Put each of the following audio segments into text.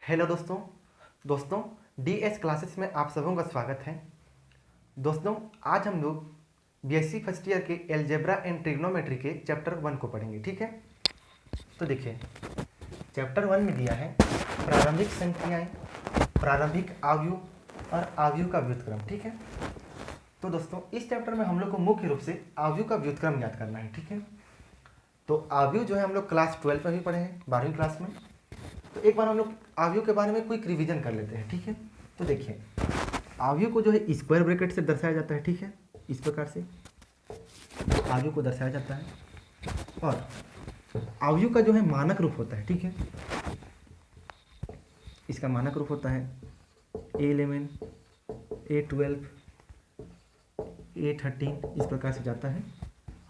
Hello दोस्तों DS classes में आप सबों का स्वागत है। दोस्तों आज हम लोग बीएससी फर्स्ट ईयर के एलजेब्रा एंड ट्रिग्नोमेट्री के चैप्टर 1 को पढ़ेंगे, ठीक है। तो देखिए चैप्टर 1 में दिया है प्रारंभिक संख्याएं, प्रारंभिक आव्यूह और आव्यूह का व्युत्क्रम, ठीक है। तो दोस्तों इस चैप्टर में हम लोग को मुख्य रूप से आव्यूह का व्युत्क्रम याद करना है, ठीक है। तो आव्यूह जो है हम लोग क्लास 12 में भी पढ़े हैं, 12वीं क्लास में। तो एक बार हम लोग आव्यूह के बारे में क्विक रिवीजन कर लेते हैं, ठीक है। तो देखिए आव्यूह को जो है स्क्वायर ब्रैकेट से दर्शाया जाता है, ठीक है। इस प्रकार से आव्यूह को दर्शाया जाता है और आव्यूह का जो है मानक रूप होता है, ठीक है। इसका मानक रूप होता है A11, A12, A13 इस प्रकार से जाता है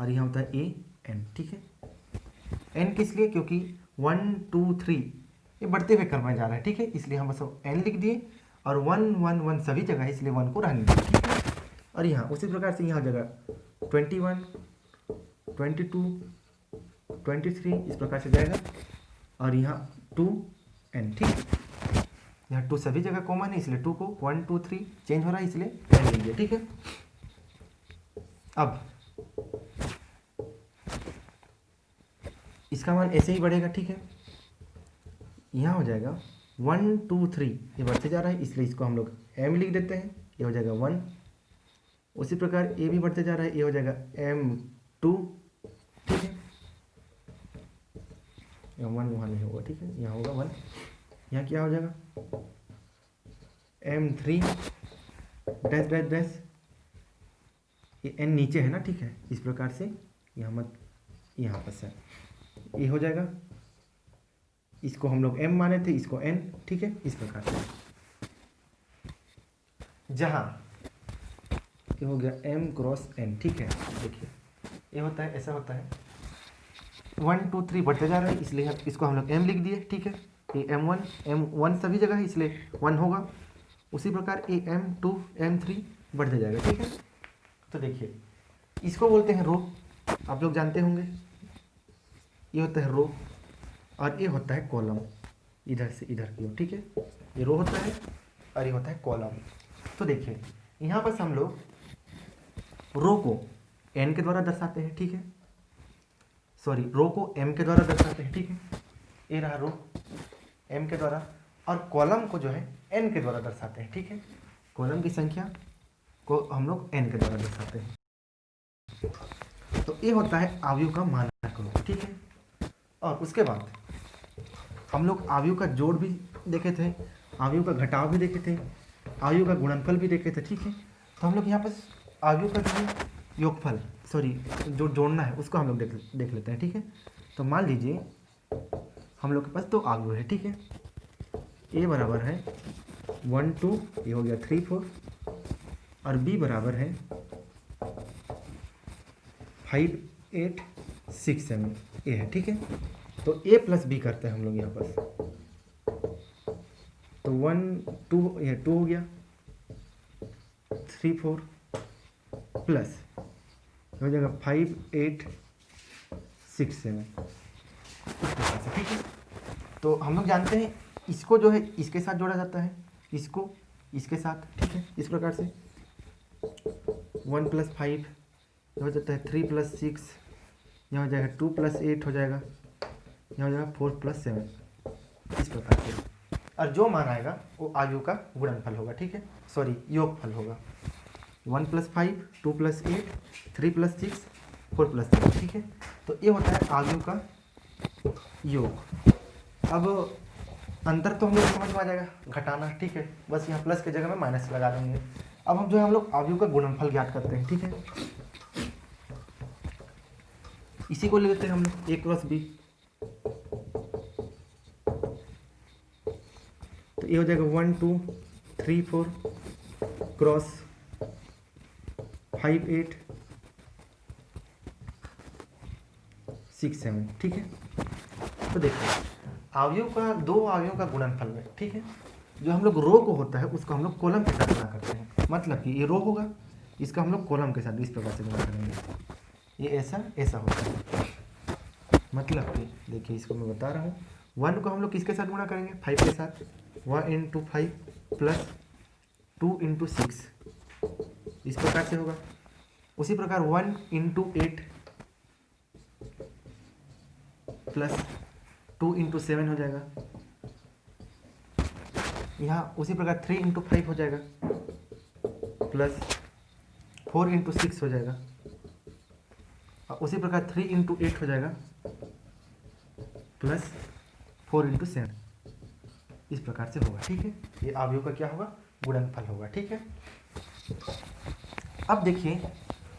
और यहाँ होता है AN, ठीक है। n किस लिए? क्योंकि 1 2 3 ये बढ़ते हुए क्रम में जा रहा है, ठीक है। इसलिए हम बस n लिख दिए और 1 1 1 सभी जगह है, इसलिए 1 को रहने दिए, ठीक है। और यहाँ उसी प्रकार से यहाँ जगह 21 22 23 इस प्रकार से जाएगा और यहाँ 2n, ठीक है। यहाँ 2 सभी जगह कॉमन है, इसलिए 2 को 1 2 3 चेंज हो रहा है, इसलिए n लिख दिया, ठीक है। अब इसका मान ऐसे ही बढ़ेगा, ठीक है। यहाँ हो जाएगा 1 2 3 ये बढ़ते जा रहा है, इसलिए इसको हम लोग m लिख देते हैं, ये हो जाएगा 1। उसी प्रकार a भी बढ़ते जा रहा है, ये हो जाएगा m2, ठीक है। यहाँ 1 वहाँ नहीं होगा, ठीक है, यहाँ होगा 1। यहाँ क्या हो जाएगा m3 डैश डैश डैश, ये n नीचे है ना, ठीक है। इस प्रकार से यहाँ मत, यहाँ पर से ये हो जाएगा, इसको हम लोग m माने थे, इसको n, ठीक है। इस प्रकार से जहाँ ये हो गया m क्रॉस n, ठीक है। देखिए ये होता है, ऐसा होता है 1 2 3 बढ़ते जा रहा है, इसलिए इसको हम लोग m लिख दिए, ठीक है। ये m1 सभी जगह है, इसलिए 1 होगा। उसी प्रकार ये m2 m3 बढ़ते जाएगा, ठीक है। तो देखिए इसको बोलते हैं रो, आप लोग जानते होंगे। ये होता है रो और ये होता है कॉलम, इधर से इधर की ओर, ठीक है। ये रो होता है और ये होता है कॉलम। तो देखिए यहाँ पर हम लोग रो को n के द्वारा दर्शाते हैं, ठीक है। सॉरी, रो को m के द्वारा दर्शाते हैं, ठीक है। ये रहा रो m के द्वारा, और कॉलम को जो है n के द्वारा दर्शाते हैं, ठीक है। कॉलम की संख्या को हम लोग n के द्वारा दर्शाते हैं। तो ये होता है आव्यूह का मानक रूप, ठीक है। और उसके बाद हम लोग आव्यूह का जोड़ भी देखे थे, आव्यूह का घटाव भी देखे थे, आव्यूह का गुणनफल भी देखे थे, ठीक है। तो हम लोग यहाँ पर आव्यूह का जो है योगफल, सॉरी जो जोड़ना है उसको हम लोग देख लेते हैं, ठीक है। तो मान लीजिए हम लोग के पास 2 आव्यूह है, ठीक है। a बराबर है 1 2, ये हो गया 3 4, और b बराबर है 5 8 6 7 ये है, ठीक है। तो a प्लस b करते हैं हम लोग यहाँ पर। तो 1 2 ये 2 हो गया, 3 4 प्लस हो जाएगा 5 8 6 7 ठीक है। तो हम लोग जानते हैं इसको जो है इसके साथ जोड़ा जाता है, इसको इसके साथ, ठीक है। इस प्रकार से 1 प्लस 5 हो जाता है 3 प्लस 6, यहाँ हो जाएगा 2 प्लस 8 हो जाएगा, यहाँ हो जाएगा 4 प्लस 7, इस प्रकार से। और जो मान आएगा वो आव्यूह का गुणनफल होगा, ठीक है, सॉरी योगफल होगा। 1 प्लस 5 2 प्लस 8 3 प्लस 6 4 प्लस 7, ठीक है। तो ये होता है आव्यूह का योग। अब अंतर तो हम लोग समझ में आ जाएगा, घटाना, ठीक है। बस यहाँ प्लस की जगह में माइनस लगा देंगे। अब हम जो है हम लोग आव्यूह का गुणनफल ज्ञात करते हैं, ठीक है। इसी को ले लेते हैं हम लोग a क्रॉस b। तो ये हो जाएगा 1 2 3 4 क्रॉस 5 8 6 7, ठीक है। तो देखिए आव्यूह का 2 आव्यूह का गुणनफल में, ठीक है, जो हम लोग रो को होता है उसको हम लोग कॉलम के साथ गुणा करते हैं। मतलब कि ये रो होगा, इसका हम लोग कॉलम के साथ इस प्रकार से गुणा करेंगे। ये ऐसा ऐसा होता है, मतलब कि देखिए इसको मैं बता रहा हूँ 1 को हम लोग किसके साथ गुणा करेंगे? 5 के साथ। 1 × 5 प्लस 2 × 6 इस प्रकार से होगा। उसी प्रकार 1 × 8 प्लस 2 × 7 हो जाएगा। यहाँ उसी प्रकार 3 × 5 हो जाएगा प्लस 4 × 6 हो जाएगा। और उसी प्रकार 3 × 8 हो जाएगा प्लस 4 × 7 इस प्रकार से होगा। ठीक है, ये अवयव का क्या होगा, गुणनफल होगा। ठीक है, अब देखिए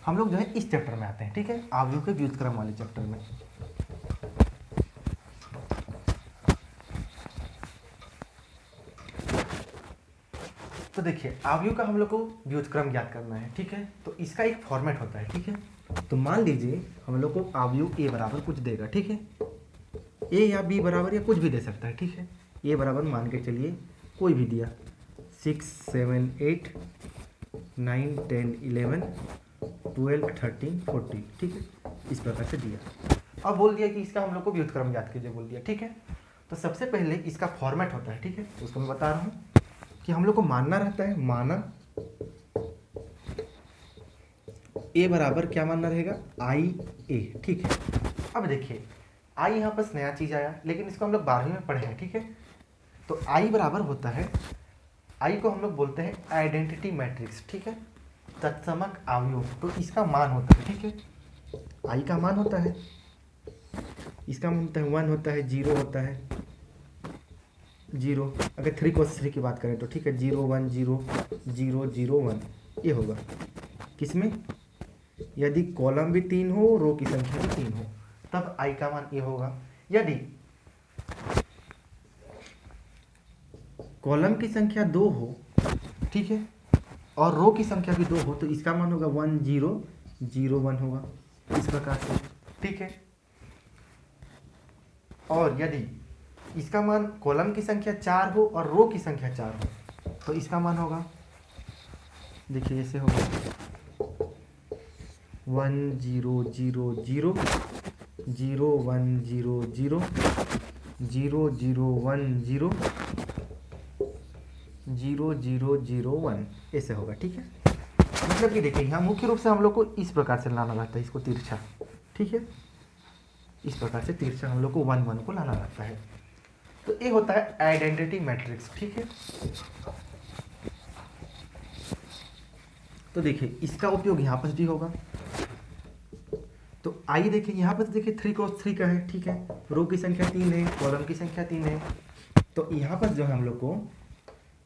हम लोग जो है इस चैप्टर में आते हैं। ठीक है, अवयव के व्युत्क्रम वाले चैप्टर में। तो देखिए अवयव का हम लोग को व्युत्क्रम ज्ञात करना है। ठीक है, तो इसका एक फॉर्मेट होता है। ठीक है, तो मान लीजिए हम लोग को अवयव ए बराबर कुछ देगा। ठीक है, ए या बी बराबर या कुछ भी दे सकता है। ठीक है, ए बराबर मान के चलिए कोई भी दिया 6 7 8 9 10 11 12 13 14। ठीक है, इस प्रकार से दिया। अब बोल दिया कि इसका हम लोग को व्युत्क्रम ज्ञात कीजिए बोल दिया। ठीक है, तो सबसे पहले इसका फॉर्मेट होता है। ठीक है, उसको मैं बता रहा हूँ कि हम लोग को मानना रहता है, माना ए बराबर क्या मानना रहेगा, आई ए। ठीक है, अब देखिए आई यहाँ पर नया चीज आया, लेकिन इसको हम लोग 12वीं में पढ़े हैं। ठीक है, तो आई बराबर होता है, आई को हम लोग बोलते हैं आइडेंटिटी मैट्रिक्स। ठीक है, तत्समक अवयव, तो इसका मान होता है। ठीक है, आई का मान होता है, इसका मान होता है 1 होता है, 0 होता है, 0 अगर 3 क्रॉस 3 की बात करें तो। ठीक है, 0 1 0 0 0 1 ये होगा किसमें, यदि कॉलम भी 3 हो, रो की संख्या भी 3 हो, तब आई का मान ये होगा। यदि कॉलम की संख्या 2 हो, ठीक है, और रो की संख्या भी 2 हो, तो इसका मान होगा 1 0 0 1 होगा इस प्रकार से। ठीक है, और यदि इसका मान कॉलम की संख्या 4 हो और रो की संख्या 4 हो, तो इसका मान होगा, देखिए ऐसे होगा 1 0 0 0 0 1 0 0 0 0 1 0 0 0 0 1 ऐसे होगा। ठीक है, मतलब कि देखिए यहाँ मुख्य रूप से हम लोग को इस प्रकार से लाना रहता है, इसको तिरछा। ठीक है, इस प्रकार से तिरछा हम लोग को 1 1 को लाना रहता है। तो ये होता है आइडेंटिटी मैट्रिक्स। ठीक है, तो देखिए इसका उपयोग यहाँ पर भी होगा। तो आइए देखिए यहाँ पर देखिए 3 क्रॉस 3 का है। ठीक है, रो की संख्या 3 है, कॉलम की संख्या 3 है, तो यहाँ पर जो है हम लोग को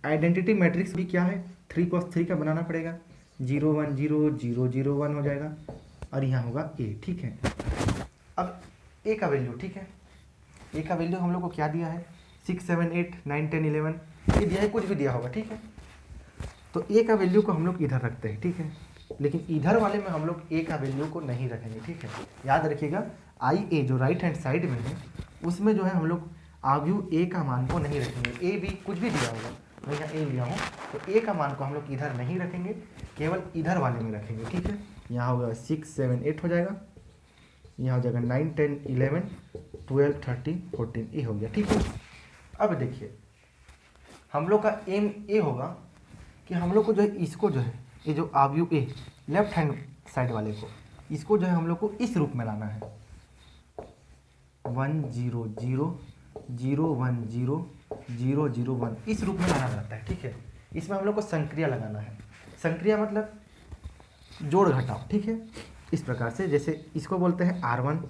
आइडेंटिटी मैट्रिक्स भी क्या है, 3 क्रॉस 3 का बनाना पड़ेगा। 0 1 0 0 0 1 हो जाएगा, और यहाँ होगा ए। ठीक है, अब ए का वैल्यू, ठीक है, ए का वैल्यू हम लोग को क्या दिया है, 6 7 8 9 10 11 ये दिया है, कुछ भी दिया होगा। ठीक है, तो ए का वैल्यू को हम लोग इधर रखते हैं। ठीक है, लेकिन इधर वाले में हम लोग ए का वैल्यू को नहीं रखेंगे। ठीक है, याद रखिएगा आई ए जो राइट हैंड साइड में है उसमें जो है हम लोग अवयव ए का मान को नहीं रखेंगे। ए भी कुछ भी दिया होगा, मैं यहाँ ए लिया हूँ, तो ए का मान को हम लोग इधर नहीं रखेंगे, केवल इधर वाले में रखेंगे। ठीक है, यहाँ होगा 6 7 8 हो जाएगा, यहाँ हो जाएगा 9 10 11 12 13 14 ये हो गया। ठीक है, अब देखिए हम लोग का एम ए होगा कि हम लोग को जो है इसको जो है ये जो अवयव ए लेफ्ट हैंड साइड वाले को, इसको जो है हम लोग को इस रूप में लाना है, 1 0 0 0 1 0 0 0 1 इस रूप में लाना रहता है। ठीक है, इसमें हम लोग को संक्रिया लगाना है। संक्रिया मतलब जोड़ घटाव। ठीक है, इस प्रकार से, जैसे इसको बोलते हैं R1,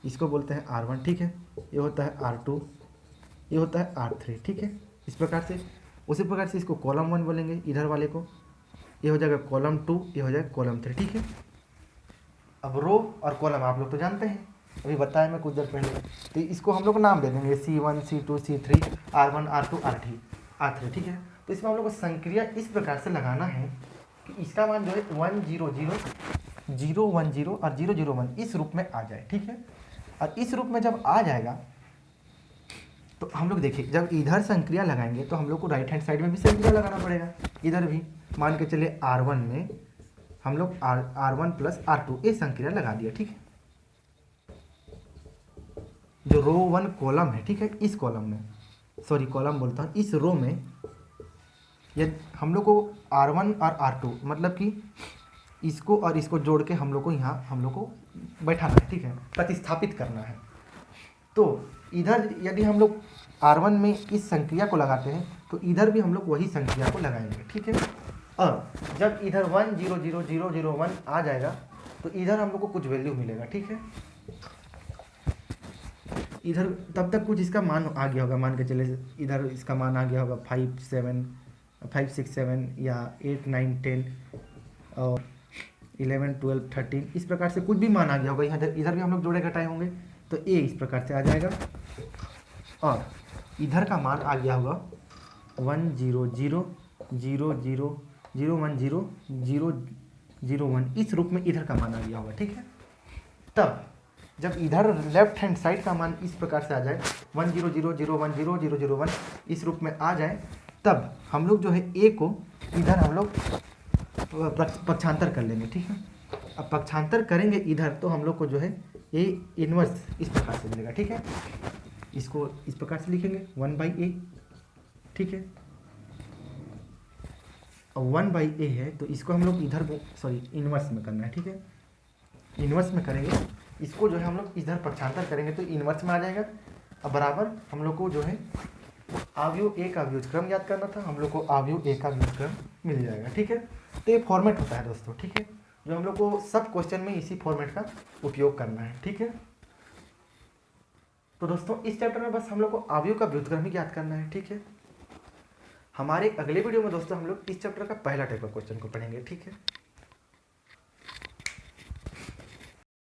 इसको बोलते हैं R1। ठीक है, ये होता है R2, ये होता है R3। ठीक है, इस प्रकार से, उसी प्रकार से इसको कॉलम 1 बोलेंगे इधर वाले को, ये हो जाएगा कॉलम 2, ये हो जाएगा कॉलम 3। ठीक है, अब रो और कॉलम आप लोग तो जानते हैं, अभी बताया मैं कुछ देर पहले, तो इसको हम लोग नाम दे देंगे C1 C2 C3 R1 R2 R3। ठीक है, तो इसमें हम लोग को संक्रिया इस प्रकार से लगाना है कि इसका मान जो है 1 0 0 0 1 0 और 0 0 1 इस रूप में आ जाए। ठीक है, और इस रूप में जब आ जाएगा तो हम लोग देखिए जब इधर संक्रिया लगाएंगे तो हम लोग को राइट हैंड साइड में भी संक्रिया लगाना पड़ेगा। इधर भी मान के चलिए R1 में हम लोग R1 प्लस R2 ये संक्रिया लगा दिया। ठीक है, जो रो 1 कॉलम है, ठीक है, इस कॉलम में सॉरी कॉलम बोलता हूँ, इस रो में यदि हम लोग को R1 और R2 मतलब कि इसको और इसको जोड़ के हम लोग को यहाँ हम लोग को बैठाना है, ठीक है, प्रतिस्थापित करना है। तो इधर यदि हम लोग R1 में इस संक्रिया को लगाते हैं तो इधर भी हम लोग वही संक्रिया को लगाएंगे, ठीक है। और जब इधर 1 0 0 0 0 1 आ जाएगा तो इधर हम लोग को कुछ वैल्यू मिलेगा, ठीक है। इधर तब तक कुछ इसका मान आ गया होगा, मान के चले इधर इसका मान आ गया होगा 5 6 7 या 8 9 10 और 11 12 13 इस प्रकार से कुछ भी मान आ गया होगा। यहाँ इधर भी हम लोग जोड़े घटाए होंगे तो ए इस प्रकार से आ जाएगा और इधर का मान आ गया होगा 1 0 0 0 0 0 1 0 0 0 1 इस रूप में इधर का मान आ गया होगा, ठीक है। तब जब इधर लेफ्ट हैंड साइड का मान इस प्रकार से आ जाए 1 0 0 0 1 0 0 0 1 इस रूप में आ जाए, तब हम लोग जो है ए को इधर हम लोग पक्षांतर कर लेंगे, ठीक है। अब पक्षांतर करेंगे इधर तो हम लोग को जो है ए इनवर्स इस प्रकार से मिलेगा, ठीक है। इसको इस प्रकार से लिखेंगे 1/a, ठीक है। और 1/a है तो इसको हम लोग इधर इनवर्स में करना है, ठीक है। इनवर्स में करेंगे इसको जो है हम लोग इधर पक्षांतर करेंगे तो इनवर्स में आ जाएगा। अब बराबर हम लोग को जो है आव्यूह ए का व्युत्क्रम याद करना था, हम लोग को आव्यूह ए का व्युत्क्रम मिल जाएगा, ठीक है। तो ये फॉर्मेट होता है दोस्तों, ठीक है, जो हम लोग को सब क्वेश्चन में इसी फॉर्मेट का उपयोग करना है, ठीक है। तो दोस्तों इस चैप्टर में बस हम लोग को आव्यूह का व्युत्क्रम ही याद करना है, ठीक है। हमारे अगले वीडियो में दोस्तों हम लोग इस चैप्टर का पहला टाइप का क्वेश्चन को पढ़ेंगे, ठीक है।